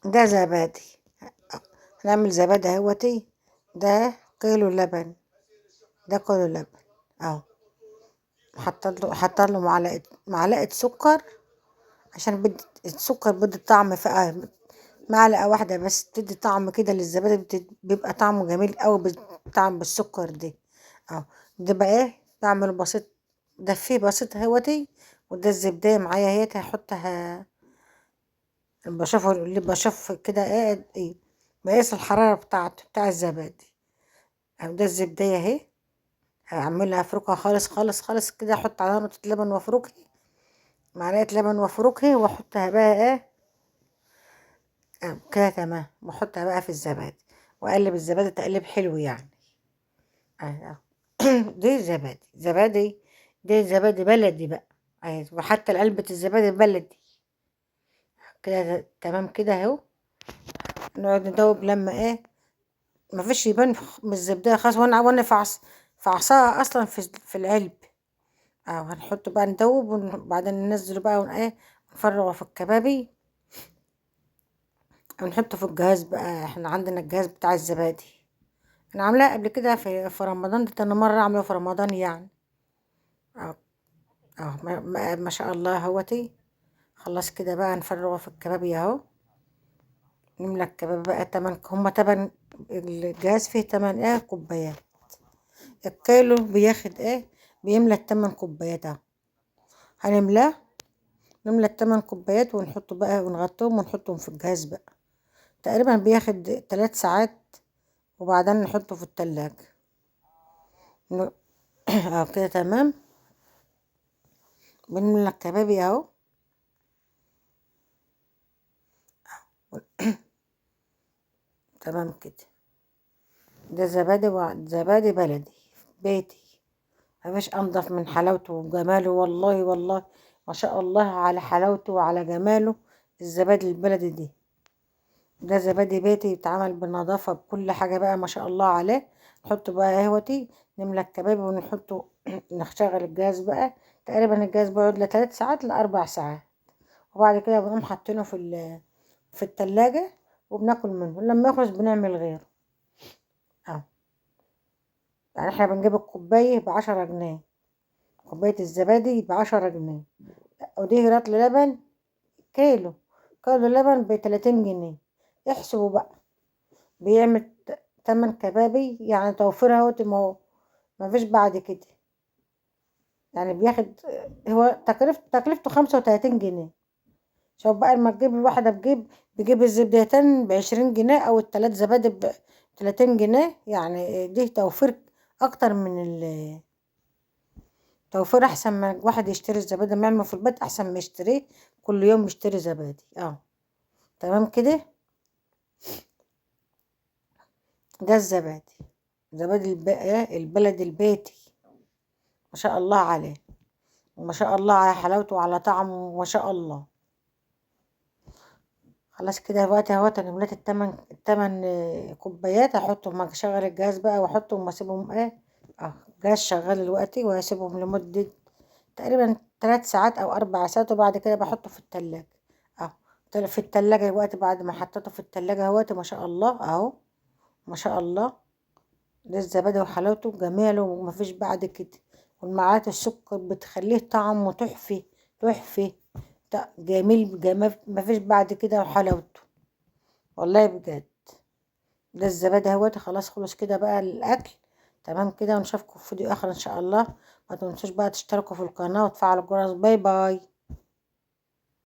ده زبادي. هنعمل زبادي اهوتي. ده كيلو لبن. ده كيلو لبن اهو. حط له معلقه سكر، عشان بدي السكر بدي طعم في معلقه واحده بس تدي طعم كده للزبادي، بيبقى طعمه جميل قوي بالطعم بالسكر دي. اهو. ده بقى ايه بعمله بسيط. ده فيه بسيط اهوتي. وده الزبدة معايا اهيت هحطها. بشوفه اللي بشوف كده ايه مقياس الحرارة بتاعته بتاع الزبادي. أهو ده الزبدة اهي. هعملها افركها خالص خالص خالص كده، احط عليها نقطة لبن وافركها. معلقة لبن وافركها واحطها بقى ايه. كده تمام. واحطها بقى في الزبادي واقلب الزبادي تقليب حلو يعني. اهو. دي زبادي. دي زبادي بلدي بقى. أهي. وحتى علبة الزبادي بلدي. كده تمام كده اهو. نقعد ندوب لما ايه مفيش يبان من الزبدة خلاص. وانا في عصاها اصلا في العلب. اه هنحطه بقى ندوب وبعدين ننزله بقى ايه نفرغه في الكبابي. ونحطه في الجهاز بقى. احنا عندنا الجهاز بتاع الزبادي. انا عاملاه قبل كده في رمضان. ده تاني مرة اعمله في رمضان يعني. اه. اه ما شاء الله اهوتي. خلاص كده بقى نفرغه في الكبابي اهو. نملى الكباب بقى هما الجهاز فيه 8 كوبايات. الكيلو بياخد بيملى ال8 كوبايات اهو. هنملاه. نملى ال8 كوبايات ونحطه بقى ونغطيهم ونحطهم في الجهاز بقى. تقريبا بياخد 3 ساعات. وبعدين نحطه في التلاجة. اه كده تمام. بنملى الكبابي اهو. تمام كده. ده زبادي بلدي بيتي. مفيش انضف من حلاوته وجماله والله والله. ما شاء الله على حلاوته وعلى جماله. الزبادي البلدي دي. ده زبادي بيتي يتعمل بنظافة بكل حاجة بقى ما شاء الله عليه. نحطه بقى اهوتي. نملى الكباب ونحطه. نشغل الجاز بقى. تقريبا الجاز بيقعد ل3 ساعات ل4 ساعات. وبعد كده بنقوم حاطينه في التلاجة. وبناكل منه لما يخلص بنعمل غيره. اهو. يعني احنا بنجيب الكوباية ب10 جنيه. كوباية الزبادي ب10 جنيه. ودي رطل لبن. كيلو. كيلو لبن ب30 جنيه. احسبوا بقى. بيعمل 8 كبابي يعني توفير اهوت. ما فيش بعد كده. يعني بياخد. هو تكلفته 35 جنيه. شوف بقى لما تجيب الواحدة بجيب الزبدتين ب20 جنيه أو ال3 زبادي ب30 جنيه. يعني دي توفير أكتر من توفير. أحسن ما واحد يشتري الزبادي ما يعمله في البيت أحسن ما يشتريه كل يوم يشتري زبادي. تمام كده. ده الزبادي. زبادي البلد البيتي. ما شاء الله عليه. وما شاء الله على حلاوته وعلى طعمه ما شاء الله. خلاص كده دلوقتي اهوت انا مليت التمن كوبايات. احطهم اشغل الجهاز بقى واحطهم واسيبهم الجهاز شغال دلوقتي وهسيبهم لمدة تقريبا 3 ساعات او 4 ساعات. وبعد كده بحطه في التلاجة. اهو. في التلاجة دلوقتي بعد ما حطيته في التلاجة اهوت ما شاء الله اهو. ما شاء الله. ده الزبادي وحلاوته وجماله ومفيش بعد كده. والمعلقة السكر بتخليه طعمه تحفة. تحفة. جميل جمال مفيش بعد كده وحلاوته. والله بجد. ده الزبادي اهوت خلاص خلص كده بقى الاكل. تمام كده ونشوفكم في فيديو اخر ان شاء الله. ما تنسوش بقى تشتركوا في القناة وتفعلوا الجرس. باي باي.